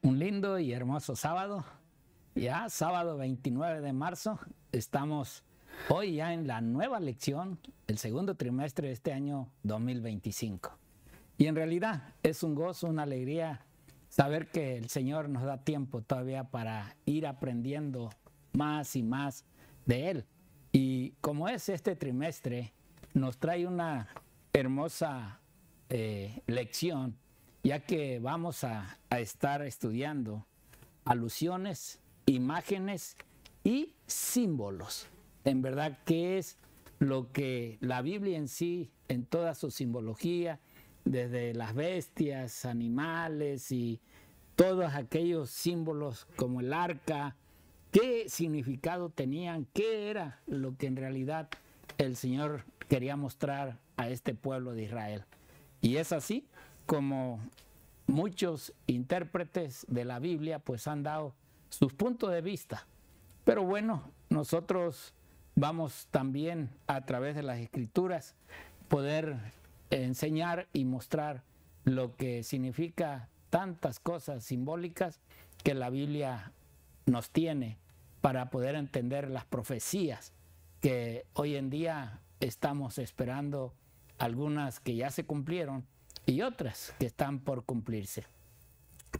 Un lindo y hermoso sábado, ya sábado 29 de marzo, estamos hoy ya en la nueva lección, el segundo trimestre de este año 2025. Y en realidad es un gozo, una alegría saber que el Señor nos da tiempo todavía para ir aprendiendo más y más de Él. Y como es este trimestre, nos trae una hermosa lección, ya que vamos a estar estudiando alusiones, imágenes y símbolos. En verdad, ¿qué es lo que la Biblia en sí, en toda su simbología, desde las bestias, animales y todos aquellos símbolos como el arca, qué significado tenían, qué era lo que en realidad el Señor quería mostrar a este pueblo de Israel? Y es así como muchos intérpretes de la Biblia pues han dado sus puntos de vista. Pero bueno, nosotros vamos también a través de las Escrituras poder enseñar y mostrar lo que significa tantas cosas simbólicas que la Biblia nos tiene para poder entender las profecías que hoy en día estamos esperando, algunas que ya se cumplieron y otras que están por cumplirse.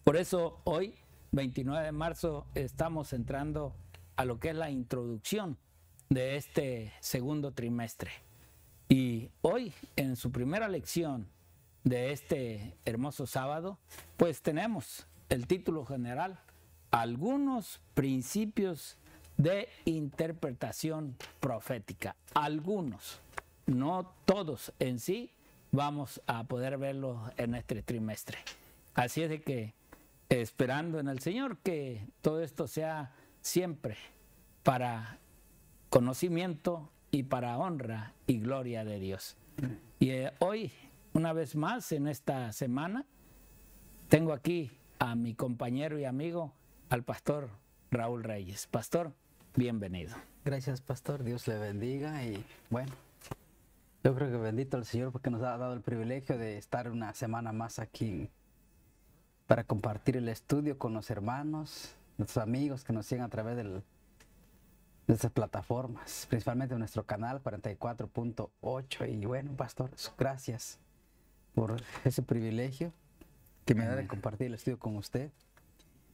Por eso hoy, 29 de marzo, estamos entrando a lo que es la introducción de este segundo trimestre. Y hoy, en su primera lección de este hermoso sábado, pues tenemos el título general: Algunos principios de interpretación profética. Algunos, no todos en sí, vamos a poder verlo en este trimestre. Así es de que, esperando en el Señor que todo esto sea siempre para conocimiento y para honra y gloria de Dios. Y hoy, una vez más en esta semana, tengo aquí a mi compañero y amigo, al pastor Raúl Reyes. Pastor, bienvenido. Gracias, pastor. Dios le bendiga. Y bueno, yo creo que bendito el Señor porque nos ha dado el privilegio de estar una semana más aquí para compartir el estudio con los hermanos, nuestros amigos que nos siguen a través de estas plataformas, principalmente nuestro canal 44.8. Y bueno, pastor, gracias por ese privilegio que me da de compartir el estudio con usted.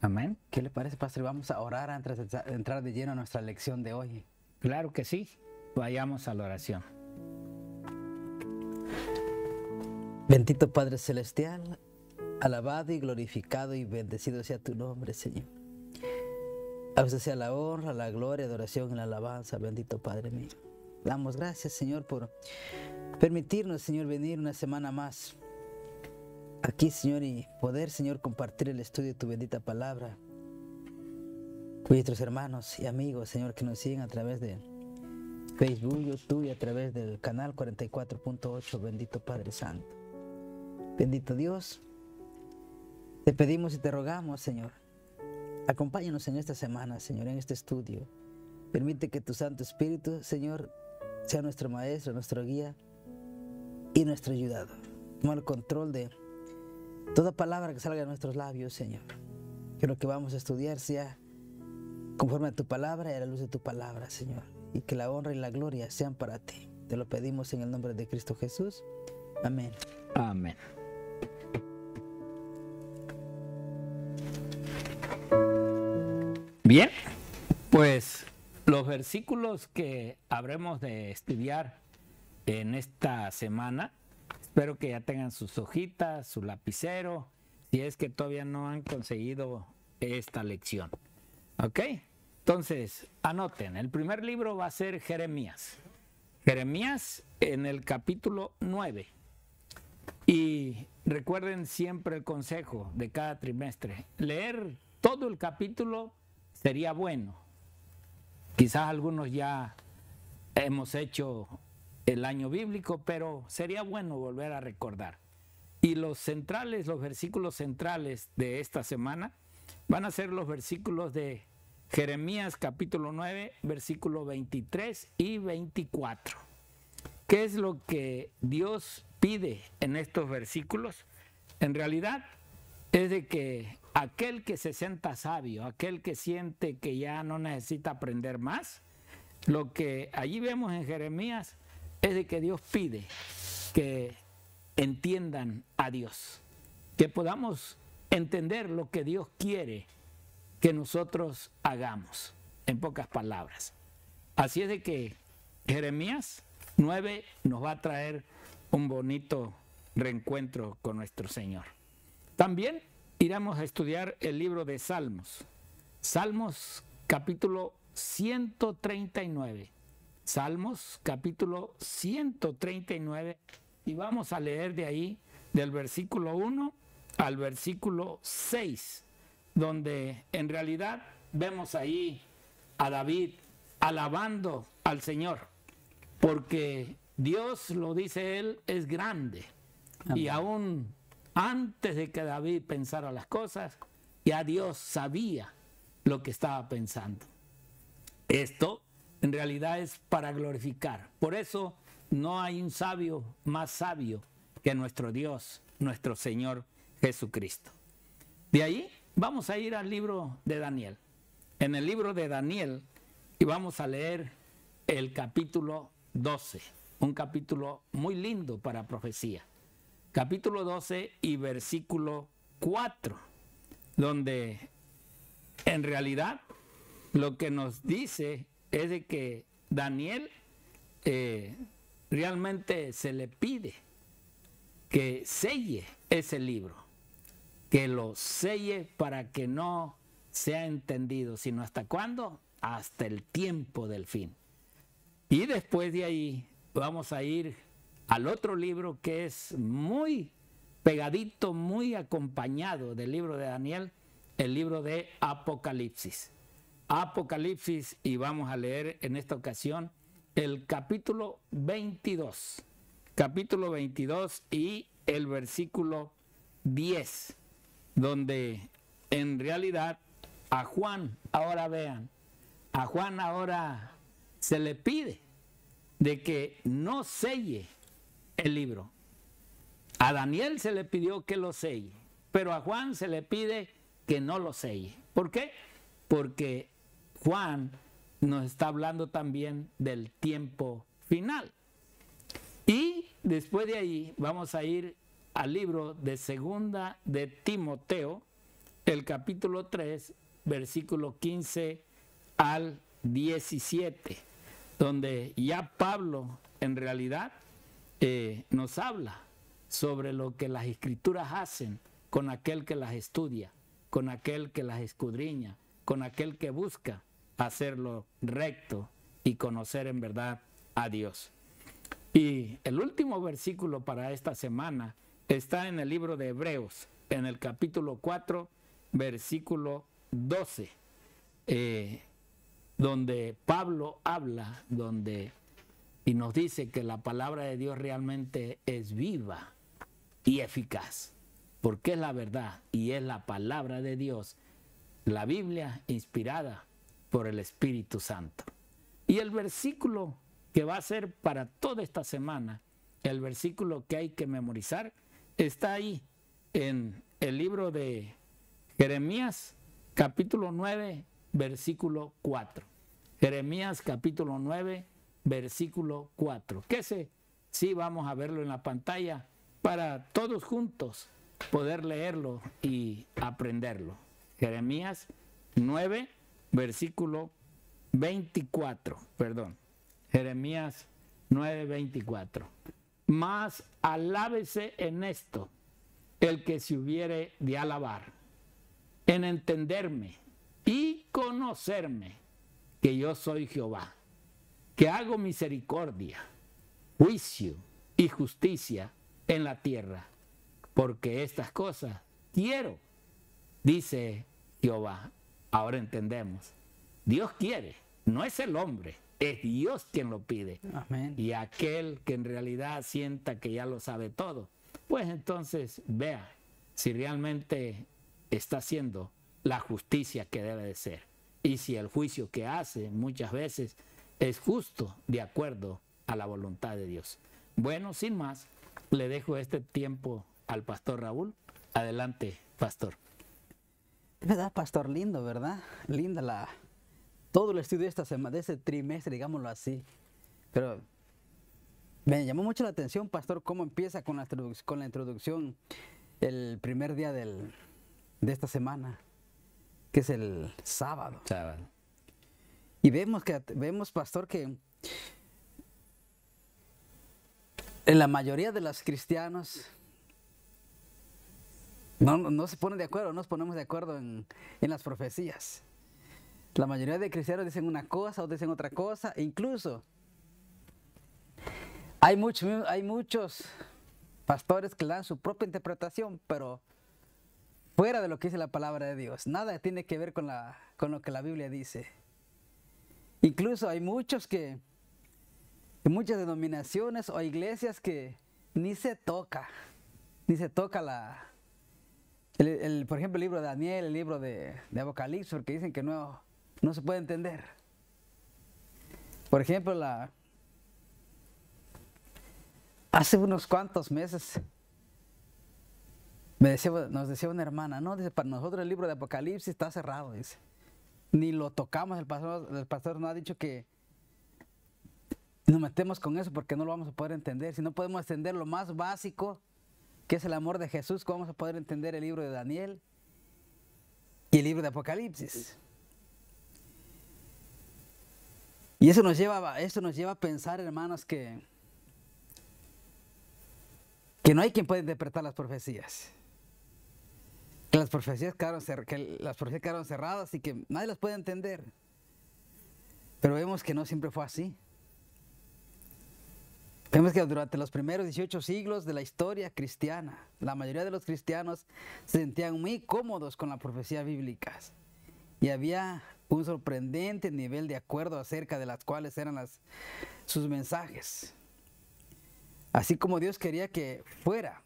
Amén. ¿Qué le parece, pastor? Vamos a orar antes de entrar de lleno a nuestra lección de hoy. Claro que sí. Vayamos a la oración. Bendito Padre Celestial, alabado y glorificado y bendecido sea tu nombre, Señor. A usted sea la honra, la gloria, la adoración y la alabanza, bendito Padre mío. Damos gracias, Señor, por permitirnos, Señor, venir una semana más aquí, Señor, y poder, Señor, compartir el estudio de tu bendita palabra con nuestros hermanos y amigos, Señor, que nos siguen a través de Facebook, YouTube y a través del canal 44.8, bendito Padre Santo. Bendito Dios, te pedimos y te rogamos, Señor, acompáñanos en esta semana, Señor, en este estudio. Permite que tu Santo Espíritu, Señor, sea nuestro maestro, nuestro guía y nuestro ayudador. Toma el control de toda palabra que salga de nuestros labios, Señor. Que lo que vamos a estudiar sea conforme a tu palabra y a la luz de tu palabra, Señor. Y que la honra y la gloria sean para ti. Te lo pedimos en el nombre de Cristo Jesús. Amén. Amén. Bien, pues los versículos que habremos de estudiar en esta semana, espero que ya tengan sus hojitas, su lapicero, si es que todavía no han conseguido esta lección. ¿Ok? Entonces, anoten, el primer libro va a ser Jeremías. Jeremías en el capítulo 9. Y recuerden siempre el consejo de cada trimestre, leer todo el capítulo sería bueno. Quizás algunos ya hemos hecho el año bíblico, pero sería bueno volver a recordar. Y los centrales, los versículos centrales de esta semana van a ser los versículos de Jeremías capítulo 9, versículo 23 y 24. ¿Qué es lo que Dios pide en estos versículos? En realidad es de que aquel que se sienta sabio, aquel que siente que ya no necesita aprender más, lo que allí vemos en Jeremías es de que Dios pide que entiendan a Dios, que podamos entender lo que Dios quiere que nosotros hagamos, en pocas palabras. Así es de que Jeremías 9 nos va a traer un bonito reencuentro con nuestro Señor. También iremos a estudiar el libro de Salmos. Salmos capítulo 139. Salmos capítulo 139. Y vamos a leer de ahí del versículo 1 al versículo 6, donde en realidad vemos ahí a David alabando al Señor, porque Dios, lo dice él, es grande. Amén. Y aún antes de que David pensara las cosas, ya Dios sabía lo que estaba pensando. Esto en realidad es para glorificar. Por eso no hay un sabio más sabio que nuestro Dios, nuestro Señor Jesucristo. De ahí vamos a ir al libro de Daniel. En el libro de Daniel, y vamos a leer el capítulo 12, un capítulo muy lindo para profecía. Capítulo 12 y versículo 4, donde en realidad lo que nos dice es de que Daniel realmente se le pide que selle ese libro, que lo selle para que no sea entendido, sino hasta cuándo, hasta el tiempo del fin. Y después de ahí vamos a ir al otro libro que es muy pegadito, muy acompañado del libro de Daniel, el libro de Apocalipsis. Apocalipsis, y vamos a leer en esta ocasión el capítulo 22. Capítulo 22 y el versículo 10, donde en realidad a Juan, ahora vean, a Juan ahora se le pide de que no selle el libro. A Daniel se le pidió que lo selle, pero a Juan se le pide que no lo selle. ¿Por qué? Porque Juan nos está hablando también del tiempo final. Y después de ahí vamos a ir al libro de Segunda de Timoteo, el capítulo 3, versículo 15 al 17, donde ya Pablo en realidad nos habla sobre lo que las escrituras hacen con aquel que las estudia, con aquel que las escudriña, con aquel que busca hacerlo recto y conocer en verdad a Dios. Y el último versículo para esta semana está en el libro de Hebreos, en el capítulo 4, versículo 12, donde Pablo habla, y nos dice que la palabra de Dios realmente es viva y eficaz, porque es la verdad y es la palabra de Dios, la Biblia inspirada por el Espíritu Santo. Y el versículo que va a ser para toda esta semana, el versículo que hay que memorizar, está ahí en el libro de Jeremías, capítulo 9, versículo 4. Jeremías, capítulo 9, versículo 4. Que sí vamos a verlo en la pantalla para todos juntos poder leerlo y aprenderlo. Jeremías 9, versículo 24, perdón. Jeremías 9, 24. Mas alábese en esto el que se hubiere de alabar, en entenderme y conocerme, que yo soy Jehová, que hago misericordia, juicio y justicia en la tierra, porque estas cosas quiero, dice Jehová. Ahora entendemos, Dios quiere, no es el hombre, es Dios quien lo pide. Amén. Y aquel que en realidad sienta que ya lo sabe todo, pues entonces vea si realmente está haciendo la justicia que debe de ser. Y si el juicio que hace muchas veces es justo de acuerdo a la voluntad de Dios. Bueno, sin más, le dejo este tiempo al pastor Raúl. Adelante, pastor. ¿Verdad, pastor? Lindo, ¿verdad? Linda todo el estudio de esta semana, de este trimestre, digámoslo así. Pero me llamó mucho la atención, pastor, cómo empieza con la introducción el primer día de esta semana, que es el sábado. Y vemos, pastor, que en la mayoría de los cristianos no se ponen de acuerdo, no nos ponemos de acuerdo en las profecías. La mayoría de cristianos dicen una cosa o dicen otra cosa, e incluso hay muchos pastores que le dan su propia interpretación, pero fuera de lo que dice la palabra de Dios. Nada tiene que ver con lo que la Biblia dice. Incluso hay muchas denominaciones o iglesias que ni se toca por ejemplo, el libro de Daniel, el libro de Apocalipsis, porque dicen que no se puede entender. Por ejemplo, hace unos cuantos meses nos decía una hermana, no, dice, para nosotros el libro de Apocalipsis está cerrado, dice. Ni lo tocamos, el pastor nos ha dicho que nos metemos con eso porque no lo vamos a poder entender. Si no podemos entender lo más básico, que es el amor de Jesús, ¿cómo vamos a poder entender el libro de Daniel y el libro de Apocalipsis? Y eso nos lleva a pensar, hermanos, que no hay quien pueda interpretar las profecías. Que las profecías quedaron cerradas y que nadie las puede entender. Pero vemos que no siempre fue así. Vemos que durante los primeros 18 siglos de la historia cristiana, la mayoría de los cristianos se sentían muy cómodos con la profecía bíblica. Y había un sorprendente nivel de acuerdo acerca de las cuales eran sus mensajes. Así como Dios quería que fuera.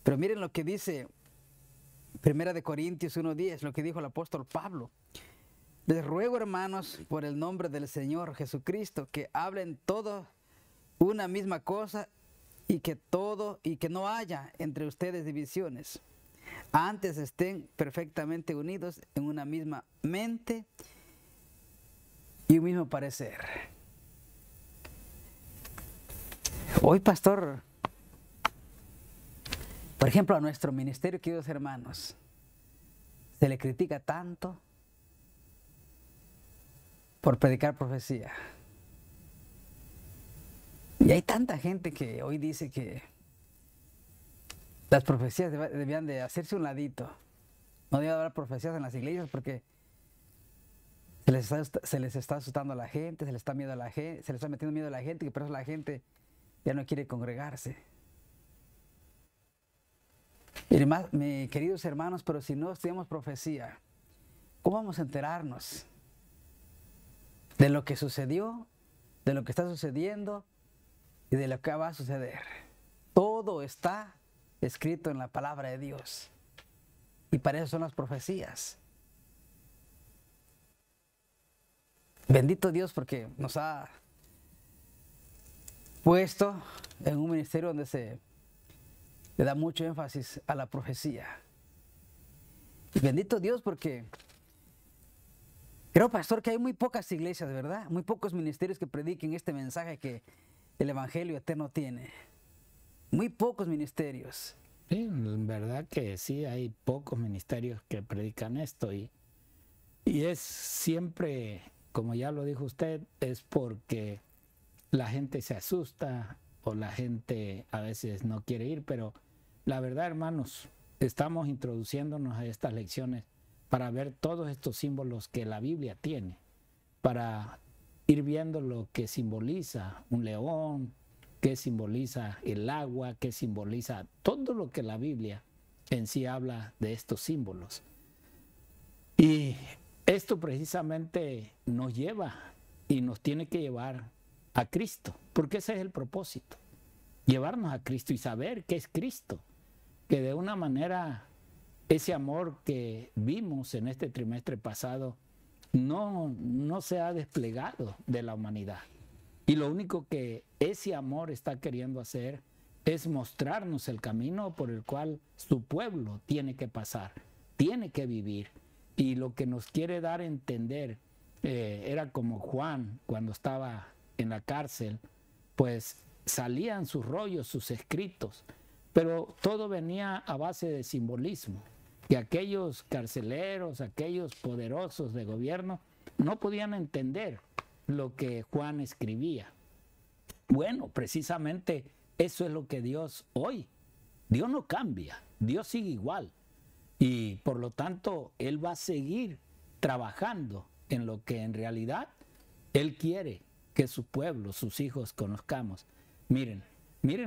Pero miren lo que dice 1 Corintios 1:10, lo que dijo el apóstol Pablo. Les ruego, hermanos, por el nombre del Señor Jesucristo, que hablen todo una misma cosa y que no haya entre ustedes divisiones. Antes estén perfectamente unidos en una misma mente y un mismo parecer. Hoy, pastor, por ejemplo, a nuestro ministerio, queridos hermanos, se le critica tanto por predicar profecía. Y hay tanta gente que hoy dice que las profecías debían de hacerse un ladito. No debe haber profecías en las iglesias porque se les está asustando a la gente, se les está metiendo miedo a la gente, y por eso la gente ya no quiere congregarse. Y queridos hermanos, pero si no estudiamos profecía, ¿cómo vamos a enterarnos de lo que sucedió, de lo que está sucediendo y de lo que va a suceder? Todo está escrito en la palabra de Dios. Y para eso son las profecías. Bendito Dios, porque nos ha puesto en un ministerio donde se le da mucho énfasis a la profecía. Y bendito Dios, porque creo, pastor, que hay muy pocas iglesias, ¿verdad? Muy pocos ministerios que prediquen este mensaje que el Evangelio eterno tiene. Muy pocos ministerios. Sí, en verdad que sí, hay pocos ministerios que predican esto y es siempre, como ya lo dijo usted, es porque la gente se asusta o la gente a veces no quiere ir, pero la verdad, hermanos, estamos introduciéndonos a estas lecciones para ver todos estos símbolos que la Biblia tiene, para ir viendo lo que simboliza un león, qué simboliza el agua, qué simboliza todo lo que la Biblia en sí habla de estos símbolos. Y esto precisamente nos lleva y nos tiene que llevar a Cristo, porque ese es el propósito, llevarnos a Cristo y saber qué es Cristo, que de una manera ese amor que vimos en este trimestre pasado no se ha desplegado de la humanidad. Y lo único que ese amor está queriendo hacer es mostrarnos el camino por el cual su pueblo tiene que pasar. tiene que vivir. Y lo que nos quiere dar a entender era como Juan cuando estaba en la cárcel, pues salían sus rollos, sus escritos, pero todo venía a base de simbolismo, que aquellos carceleros, aquellos poderosos de gobierno no podían entender lo que Juan escribía. Bueno, precisamente eso es lo que Dios hoy, Dios no cambia, Dios sigue igual. Y por lo tanto, Él va a seguir trabajando en lo que en realidad Él quiere que su pueblo, sus hijos conozcamos. Miren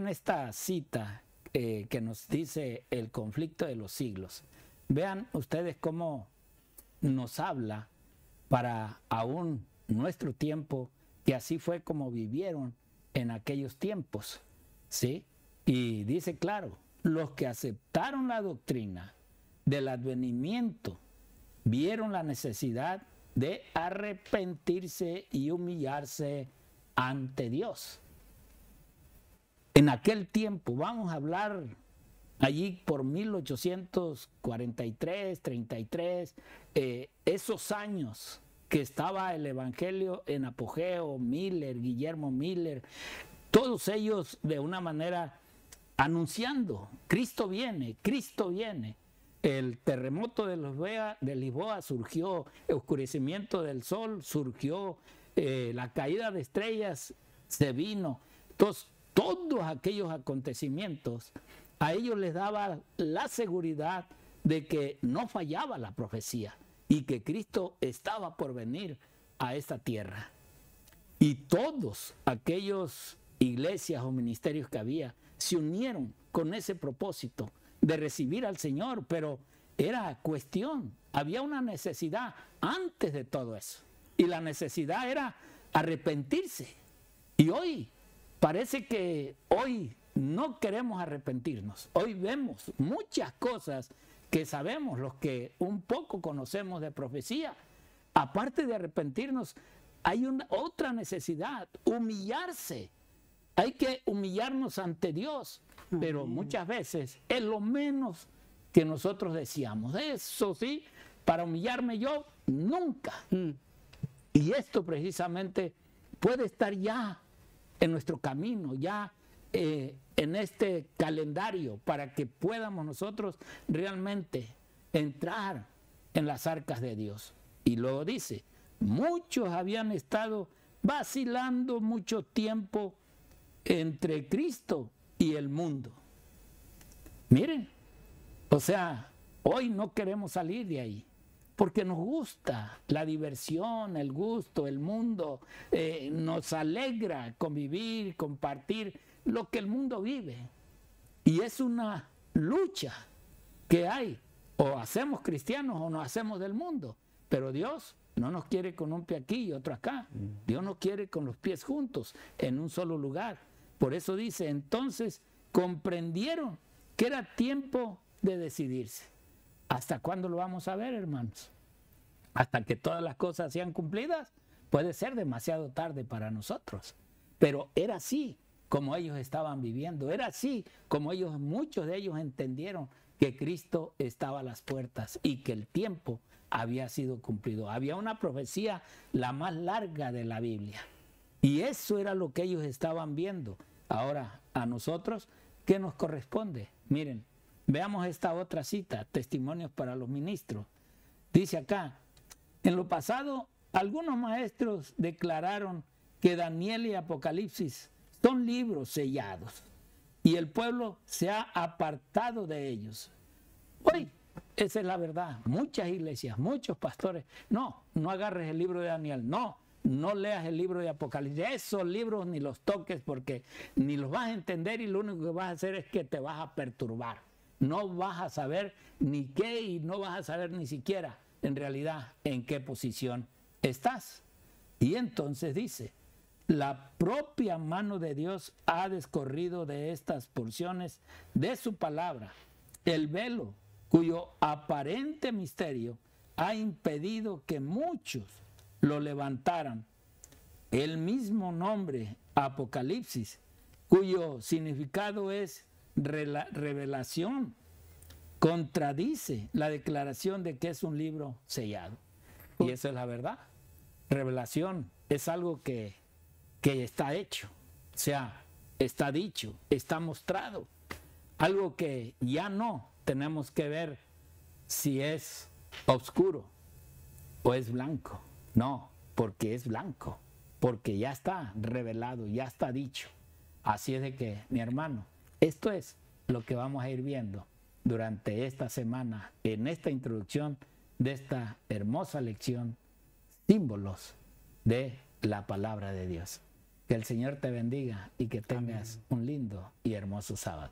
esta cita que nos dice el conflicto de los siglos. Vean ustedes cómo nos habla para aún nuestro tiempo, que así fue como vivieron en aquellos tiempos, ¿sí? Y dice claro, los que aceptaron la doctrina del advenimiento vieron la necesidad de arrepentirse y humillarse ante Dios. En aquel tiempo, vamos a hablar allí por 1843, 33, esos años que estaba el Evangelio en apogeo, Miller, Guillermo Miller, todos ellos de una manera anunciando, Cristo viene, Cristo viene. El terremoto de Lisboa surgió, el oscurecimiento del sol surgió, la caída de estrellas se vino. Entonces, todos aquellos acontecimientos a ellos les daba la seguridad de que no fallaba la profecía y que Cristo estaba por venir a esta tierra. Y todos aquellos iglesias o ministerios que había se unieron con ese propósito de recibir al Señor, pero era cuestión, había una necesidad antes de todo eso. Y la necesidad era arrepentirse. Y hoy, parece que hoy no queremos arrepentirnos. Hoy vemos muchas cosas que sabemos, los que un poco conocemos de profecía. Aparte de arrepentirnos, hay otra necesidad, humillarse. Hay que humillarnos ante Dios, pero muchas veces es lo menos que nosotros decíamos. Eso sí, para humillarme yo, nunca. Y esto precisamente puede estar ya en nuestro camino, ya en este calendario, para que podamos nosotros realmente entrar en las arcas de Dios. Y luego dice, muchos habían estado vacilando mucho tiempo entre Cristo y el mundo. Miren, o sea, hoy no queremos salir de ahí, porque nos gusta la diversión, el gusto, el mundo, nos alegra convivir, compartir lo que el mundo vive. Y es una lucha que hay, o hacemos cristianos o nos hacemos del mundo, pero Dios no nos quiere con un pie aquí y otro acá. Dios nos quiere con los pies juntos, en un solo lugar. Por eso dice, entonces comprendieron que era tiempo de decidirse. ¿Hasta cuándo lo vamos a ver, hermanos? ¿Hasta que todas las cosas sean cumplidas? Puede ser demasiado tarde para nosotros. Pero era así como ellos estaban viviendo. Era así como muchos de ellos entendieron que Cristo estaba a las puertas y que el tiempo había sido cumplido. Había una profecía, la más larga de la Biblia. Y eso era lo que ellos estaban viendo. Ahora, a nosotros, ¿qué nos corresponde? Miren, veamos esta otra cita, Testimonios para los Ministros. Dice acá, en lo pasado, algunos maestros declararon que Daniel y Apocalipsis son libros sellados y el pueblo se ha apartado de ellos. Hoy, esa es la verdad. Muchas iglesias, muchos pastores, no agarres el libro de Daniel, no leas el libro de Apocalipsis. Esos libros ni los toques porque ni los vas a entender y lo único que vas a hacer es que te vas a perturbar. No vas a saber ni qué y no vas a saber ni siquiera en realidad en qué posición estás. Y entonces dice, la propia mano de Dios ha descorrido de estas porciones de su palabra el velo cuyo aparente misterio ha impedido que muchos lo levantaran. El mismo nombre, Apocalipsis, cuyo significado es revelación, contradice la declaración de que es un libro sellado. Y esa es la verdad. Revelación es algo que está hecho, o sea, está dicho, está mostrado. Algo que ya no tenemos que ver si es oscuro o es blanco. No, porque es blanco, porque ya está revelado, ya está dicho. Así es de que, mi hermano, esto es lo que vamos a ir viendo durante esta semana en esta introducción de esta hermosa lección, símbolos de la palabra de Dios. Que el Señor te bendiga y que tengas un lindo y hermoso sábado.